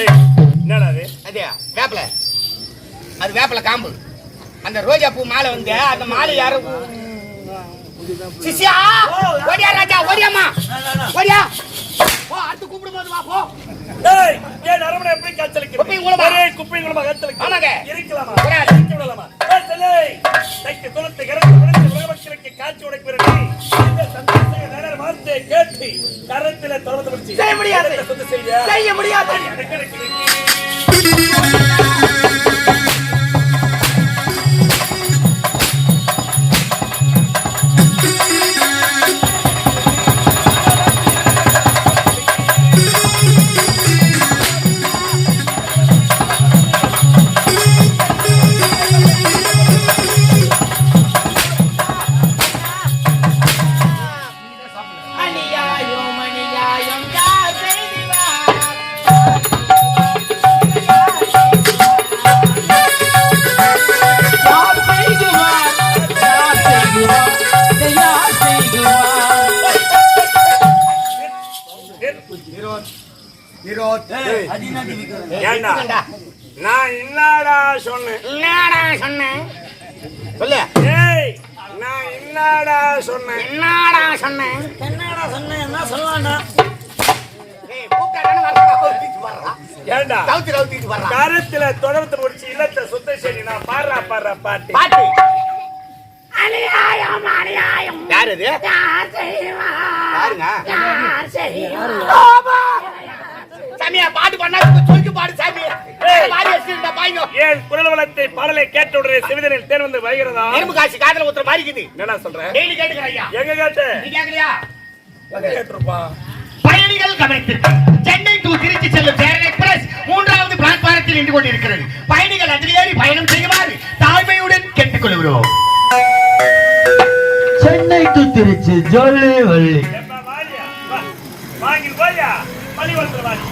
என்னடா அது? அது வேப்பல, அது வேப்பல காம்பு. அந்த ரோஜா பூ மாலை வந்து அந்த மாலை யாரும் சிஷ்யா ஓடியா ராஜா ஓடியாமா ஓடியா போ அடுத்து கூப்பிடும்போது வா போ. டேய் ஏன் அரமணை எப்படி கச்சலிக்கு குப்பைங்களமா கச்சலிக்கு ஆமாங்க இருக்கலாமா இருக்க விடலாமா? ஏய் தலே தைக்கு குலத்தை கரத்து குலத்தை உலகமக்களுக்கு காட்சி உடைக்கிறது. இந்த சந்தோஷத்தை நேர வார்த்தை கேட்டு கரத்திலே தொடர்ந்து பிடிச்சி செய்ய முடியாது செய்ய முடியாது. நான் என்னடா சொன்னேன் சொல்லு. ஏய் நான் என்னடா சொன்னேன் என்ன சொல்லலாம்டா? ஏய் கூப்பிட்டானே வரடா ஏண்டா கவுத்தி வரடா. கரத்துல தொடர்ந்து முடிச்சு இல்லத்த சுத்த சரி நான் பாடுறா பாட்டு பாட்டு அநியாயம் யார் அது? சாமியா பாட்டு பண்ணா சொல்லி பாடு சாமி. ஏன் குரல் வளத்தை பாடலை கேட்ட உடனே சிவிதனில் தேன் வந்து வைகிறதா? எறும்பு காசி காதல ஊத்துற மாதிரி இருக்குது. என்னடா சொல்ற? டெய்லி கேட்டுக்கற ஐயா. எங்க கேட்ட? நீ கேக்கலையா? கேட்றப்பா. பயணிகள் கவனித்திற்கு சென்னை டு திருச்சி செல்லும் சேரன் எக்ஸ்பிரஸ் 3வது பிளாட்பாரத்தில் நின்று கொண்டிருக்கிறது. பயணிகள் அதில் ஏறி பயணம் செய்யுமாறு தாழ்மையுடன் கேட்டுக்கொள்கிறோம். சென்னை டு திருச்சி ஜோலி வள்ளி வாங்கி போயா பள்ளி வளர்த்துற வாடி.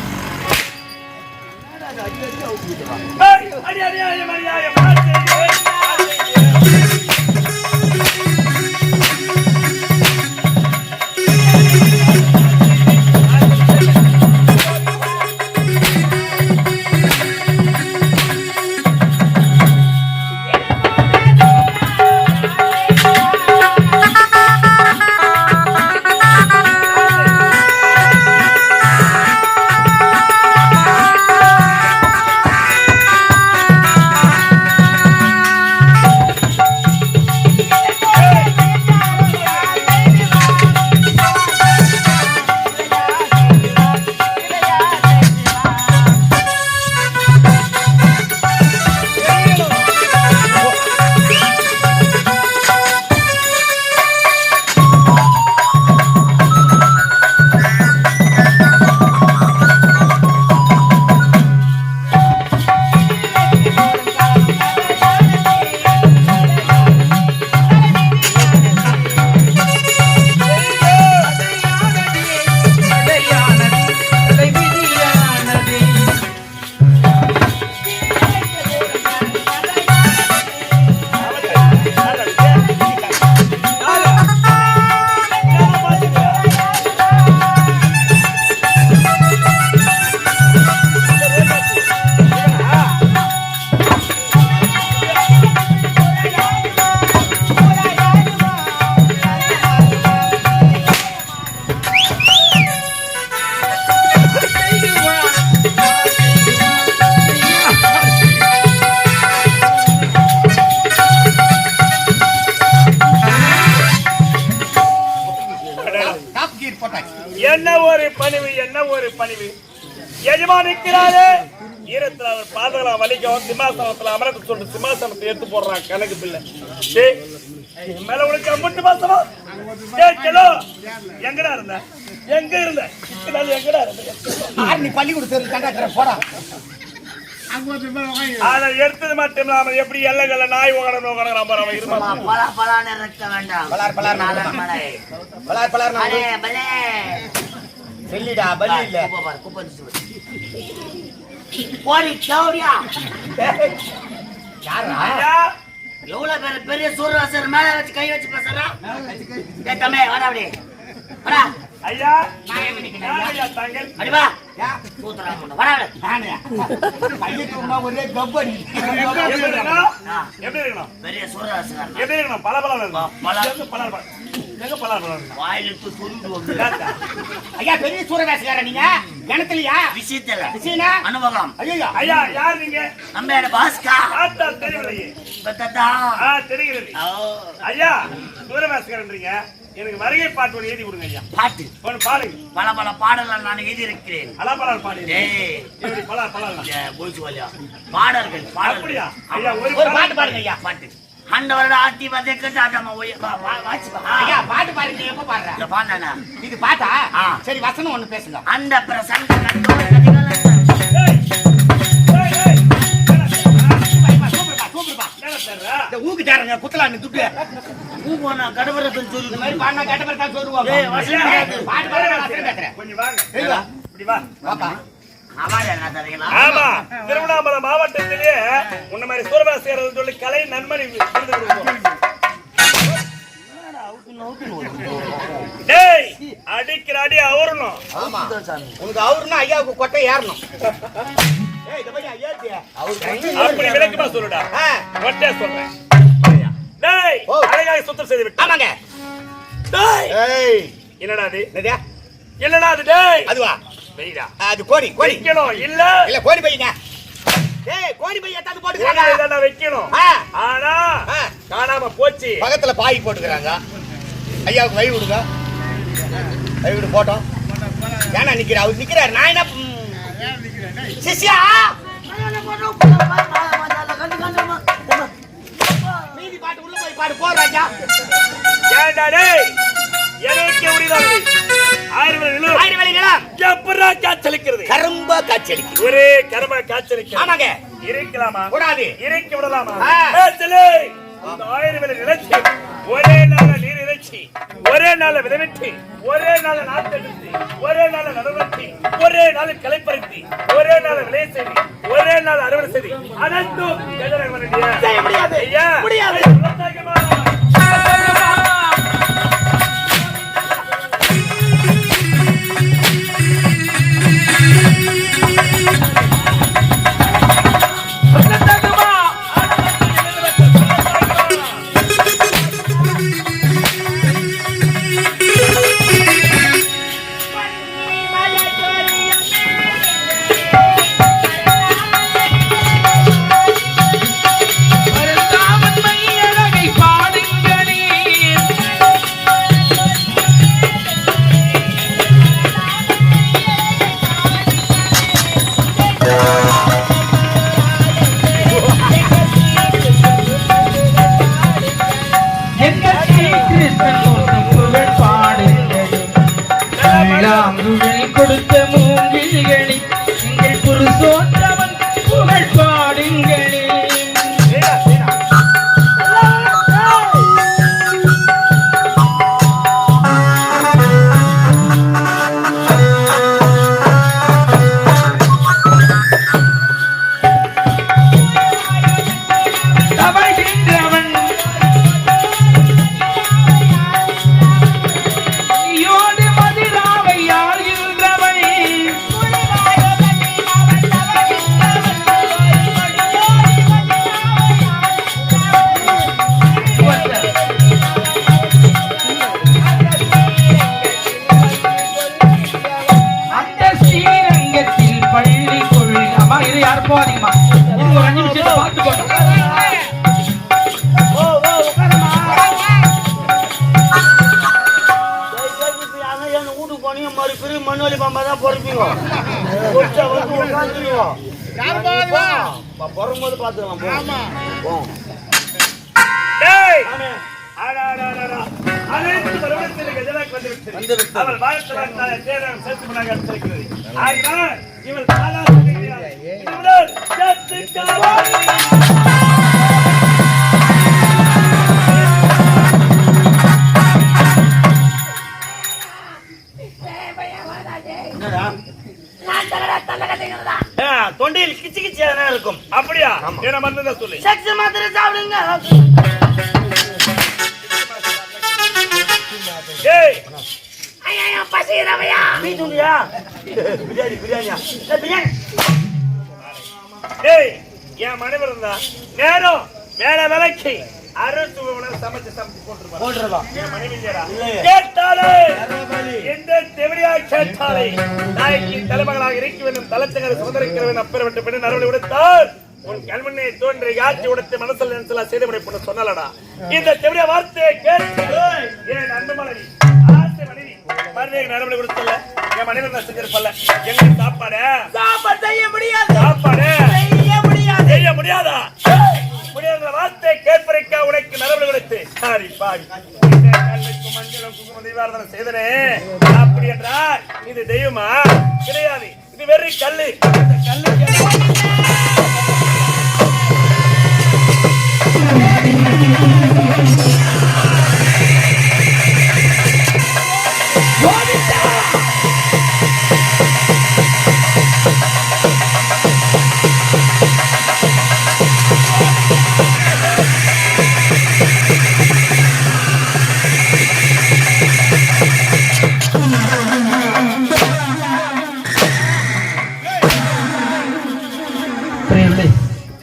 அடி அடி அடி மரியாதை பாத்து என்ன ஒரு பணிவு எஜமானிக்கிறாரே ஈரத்துல அவர் பாதங்களா வலிக்கவும் சிம்மாசனத்துல அமரத்து சொல்லிட்டு சிம்மாசனத்தை எடுத்து போடுறான் கணக்கு பிள்ளை மேல உனக்கு அம்மட்டு மாசமா எங்கடா இருந்த எங்க இருந்த எங்கடா இருந்த நீ பள்ளிக்கூடத்துல போடா அதை எடுத்தது மட்டும் இல்லாம எப்படி எல்லைகள்ல நாய் சொல்லிடா பலி இல்ல எவ்வளவு பெரிய சூரியவாசர் மேல வச்சு கை வச்சு பேசுறா. ஐயா நான் எங்க நிக்கிறேன் யார் ஐயா தாங்கள்? அடிவா யா, கூத்துறாங்க வராங்க நானு. கையெழுத்து உண்டா ஒரே கப்படி. எப்படி இருக்கணும்? எப்படி இருக்கணும்? பெரிய சூரராசன் எப்படி இருக்கணும்? பலபலன்னு இருக்கணும். பல- எங்க பலபலம்? எங்க பலபலம் இருக்கணும்? வாயிலிட்டு சொல்லிட்டு வந்து இதாத்தா. ஐயா பெரிய சூரவேசக்காரன் நீங்க கிணத்துலயா விஷயத்துல விஷயனா அனுபவம் ஐயா ஐயா யார் நீங்க? நம்ம பாஸ்கா பார்த்தா தெரியவில்லையே. பத்ததா தெரிகிறது. ஐயா சூரபாஸ்கரன்றீங்க. எனக்கு வருகை பாட்டு ஒன்று எழுதி கொடுங்க ஐயா. பாட்டு ஒன்று பாடுங்க. பல பல பாடல்கள் நான் எழுதியிருக்கிறேன். அலாபலால் பாடுங்க. ஏய் எப்படி பலால் போய்ச்சுவாலியா பாடல்கள் அப்படியா? பாடல்கள் ஐயா ஒரு பாட்டு பாடுங்க ஐயா. பாட்டு ஆண்டவரோட ஆட்டி வதக்கட்டு ஆட்டமா ஐயா பாட்டு பாருங்க நீ எப்ப பாடுற இந்த பாண்டானா இது பாட்டா ஆ. சரி வசனம் ஒண்ணு பேசுங்க அந்த பிரசங்க கதிகள் சூப்பர்ப்பா இந்த ஊக்கு தாரங்க குத்தலான்னு துட்டு பூபோனா கடவரத்தன் இந்த சொல்லு மாதிரி பாடினா கேட்ட மாதிரி தான் சொல்லுவாங்க ஏய், வசனம் கேட்கு. பாட்டு பாடுங்க வசனம் பேசுறேன் கொஞ்சம் வாங்க. ஏய், வா. இப்படி வா. வாப்பா அவார்டு என்ன தரீங்களா ஆமா திருவண்ணாமலை மாவட்டத்திலேயே உன்ன மாதிரி சூரபாஸ்கர் சொல்லி கலை நன்மணி விருது கொடுப்போம். டேய் அடிக்கிற அடி அவரணும். ஆமா உனக்கு அவருன்னா ஐயாவுக்கு கொட்டை ஏறணும் ஏய் இந்த மாதிரி ஐயாச்சி அப்படி விளக்கமா சொல்லுடா. ஆ. ஒட்டே சொல்றேன். டேய் ஓ. அழகாக சுத்தம் செய்து விட்டு. ஆமாங்க டேய் ஏய் என்னடா அது? என்னது என்னடா அது? டேய் அதுவா வெயிடா. அது கோழி கோழி வைக்கணும் இல்ல இல்ல கோழி பையங்க ஏய் கோழி பைய எத்தாந்து போட்டுக்கறாங்க இதெல்லாம் வைக்கணும். ஆ. ஆனா ஆ. காணாம போச்சு. பக்கத்துல பாய் போட்டுக்கறாங்க ஐயாவுக்கு வழி விடுங்க வழி விடு போட்டோம் ஏன்னா நிக்கிற அவர் நிக்கிறாரு நான் என்ன சிஷ்யா மீதி பாட்டு உள்ள போய் பாடு போ ராஜா ஏண்டா டேய் எனக்கு முடியாது. ஆயிரம் ஆயிரம் வேலை நிலம் எப்படா காய்ச்சலிக்கிறது? கரும்பா காய்ச்சலிக்கு ஒரே கரும காய்ச்சலிக்கிறது. ஆமாங்க இருக்கலாமா? கூடாது இறக்கி விடலாமா? ஆ. ஏச்சலே இந்த 1000 வேலை நிலைச்சி ஒரே நாள நீர் இறைச்சி ஒரே நாள விதவிட்டு ஒரே நாள நாட்டெடுத்து ஒரே நாள நடவட்டி ஒரே நாள கலைப்பறித்து ஒரே நாள விளைய செய்தி ஒரே நாள் அறுவடை செய்தி அனைத்தும் செய்ய முடியாது. ஐயா முடியாது. விவசாயமா? கொடுத்த மூங்கில்களே எங்கள் புருஷோத்தமன் புகழ் பாடுங்களே. தவழ்கின்றவன் யோடு மதிராவை ஆள்கின்றவன் அந்த ஸ்ரீரங்கத்தில் பள்ளி கொள் அம்மா இது யார் போறீங்கம்மா இது ஒரு 5 நிமிஷம் பார்த்து போட்டோம். வீட்டுக்கு போனீங்க மறுபடியும் மண்ணோலி பாம்பா தான் பொறுப்பீங்க வந்து உட்காந்துருவீங்க பொறும்போது பார்த்துக்கலாம். டேய் அனைத்து பருவத்திற்கு எதிராக வந்துவிட்டது. அவள் வாழ்த்தலான் தானே தேர்தல் சேர்த்து பண்ணாங்க இருக்கிறது. ஆகினால் இவள் பாலாசு இவள் தொண்டையில் கிச்சு கிச்சியா இருக்கும். அப்படியா? என்ன மருந்து சொல்லு. செக்ஸ் மாத்திரை சாப்பிடுங்க. ஏய் பசிக்கிறவையா பீச்சுண்டியா பிரியாணி பிரியாணியா பிரியாணி டேய் என் மனைவி இருந்தா நேரம் வேலை விலைக்கு அறுத்து சமைச்சு போட்டுருவா என் மனைவி இல்லையா இல்லையே. கேட்டாலே எந்த தெவடியா கேட்டாலே நாய்க்கு தலைமகளாக இருக்க வேண்டும் தலச்சங்கரை சுதந்திரிக்க வேண்டும் அப்பேற்பட்ட பெண்ணை நரவழி விடுத்தால் உன் கண்மண்ணை தோன்றி யாற்றி உடுத்து மனசில் நினைச்சலா செய்து முடிப்பு சொன்னலடா இந்த தெவடியா வார்த்தையை கேட்டு என் அன்பு மனைவி ஆசை மனைவி மறுநேரம் நரவழி கொடுத்தல என் மனைவி நான் செஞ்சிருப்பல எங்க சாப்பாடு செய்ய முடியாது சாப்பாடு செய்ய முடியாது செய்ய முடியாதா முடியாத வார்த்தை கேட்பதற்கா உனக்கு நரவழி கொடுத்து சாரி பாடி மஞ்சளும் குங்குமம் தீபாரதனை செய்தனே அப்படி என்றால் இது தெய்வமா கிடையாது இது வெறும் கல்லு இந்த கல்லு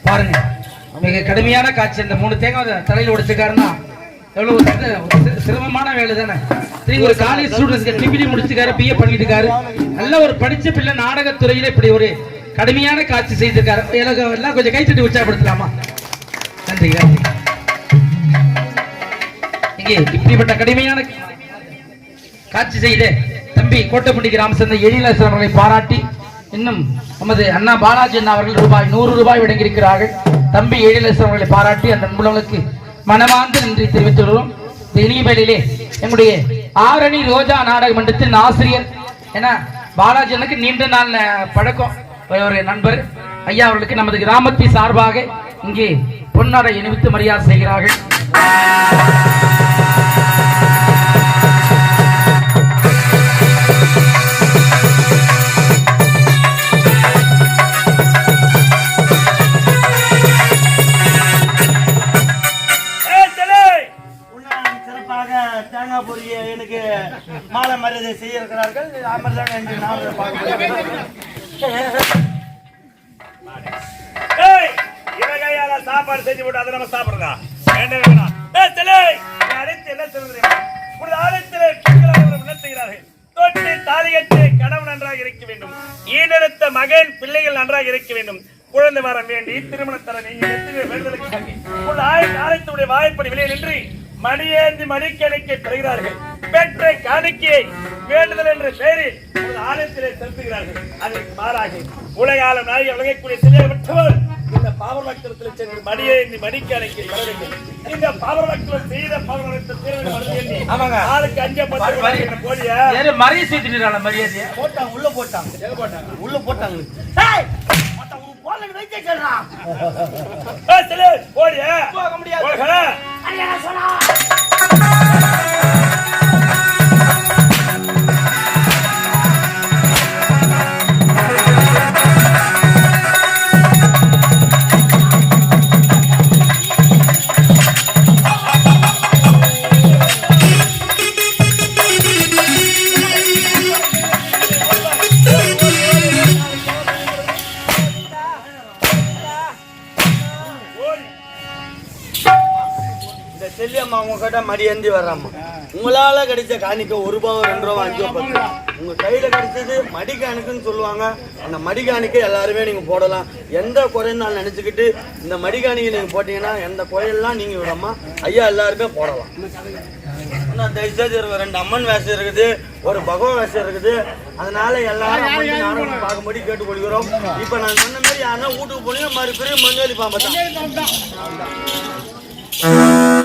பாருங்க மிக கடுமையான காட்சி. இந்த 3 தேங்காய் தலையில் உடைச்சுக்காருன்னா எவ்வளவு சிரமமான வேலை தானே. ஒரு காலேஜ் ஸ்டூடெண்ட்ஸ் டிகிரி முடிச்சிருக்காரு, பிஏ பண்ணிட்டு இருக்காரு. நல்ல ஒரு படிச்ச பிள்ளை நாடகத்துறையில இப்படி ஒரு கடுமையான காட்சி செய்திருக்காரு. எல்லாம் கொஞ்சம் கைத்தட்டி உற்சாகப்படுத்தலாமா? நன்றி நன்றி. இங்கே இப்படிப்பட்ட கடுமையான காட்சி செய்த தம்பி கோட்டப்பட்டி ராமச்சந்திரன் எழிலரசன் அவர்களை பாராட்டி இன்னும் நமது அண்ணா பாலாஜி அண்ணா அவர்கள் ரூபாய் வழங்கியிருக்கிறார்கள். தம்பி எழிலரசன் அவர்களை பாராட்டி அந்த அன்புள்ளவர்களுக்கு மனமார்ந்த நன்றி தெரிவித்துள்ளோம். இந்த இனிய வேளையிலே எங்களுடைய ஆரணி ரோஜா நாடக மன்றத்தின் ஆசிரியர் ஏன்னா பாலாஜி அண்ணனுக்கு நீண்ட நாள் பழக்கம் ஒரு நண்பர் ஐயா அவர்களுக்கு நமது கிராமத்தின் சார்பாக இங்கே பொன்னாடை அணிவித்து மரியாதை செய்கிறார்கள். தேங்காய் பொரிய எனக்கு மாலை மரியாதை செய்ய இருக்கிறார்கள். அமர்தான் என்று நான் சாப்பாடு செஞ்சு போட்டு அதை நம்ம சாப்பிடுறதா வேண்டாம். தொட்டு தாலிகட்டு கணவன் நன்றாக இருக்க வேண்டும், ஈடெடுத்த மகன் பிள்ளைகள் நன்றாக இருக்க வேண்டும், குழந்தை வர வேண்டி திருமணத்தர ஆலயத்துடைய வாய்ப்படி வெளியே நின்று மணியேந்தி மணிக்கணிக்கை பெறுகிறார்கள். பெற்ற காணிக்கையை வேண்டுதல் என்ற பெயரில் ஆலயத்திலே செலுத்துகிறார்கள். அதற்கு மாறாக உலகாலம் நாயகி விளங்கக்கூடிய சிலையை விட்டவர் இந்த பாவ பக்தத்தில் சென்று மணியேந்தி மணிக்கணிக்கை பெற வேண்டும். இந்த பாவ பக்தர் செய்த ஆளுக்கு 5 கோடிய மரியாதை செய்துட்டாங்க. மரியாதையை போட்டாங்க, உள்ள போட்டாங்க, உள்ள போட்டாங்க. போக முடியாது. செல்லியம்மா உங்க கிட்ட மடியேந்தி வர்றாம்மா. உங்களால கிடைச்ச காணிக்க 1 ரூபா 2 ரூபா 5 ரூபா 10 உங்க கையில கிடைச்சது மடிக்காணிக்குன்னு சொல்லுவாங்க. அந்த மடிக்காணிக்கை எல்லாருமே நீங்க போடலாம். எந்த குறைன்னு நான் நினைச்சுக்கிட்டு இந்த மடிக்காணிக்கை நீங்க போட்டீங்கன்னா எந்த குறையெல்லாம் நீங்க விடாம ஐயா எல்லாருமே போடலாம். தயவுசெய்து 2 அம்மன் வேஷம் இருக்குது, ஒரு பகவான் வேஷம் இருக்குது. அதனால எல்லாரும் நானும் பார்க்கும்படி கேட்டுக்கொள்கிறோம். இப்ப நான் சொன்ன மாதிரி யாருன்னா வீட்டுக்கு போனீங்க மறுபடியும் மஞ்சள் பாம்பத்தான்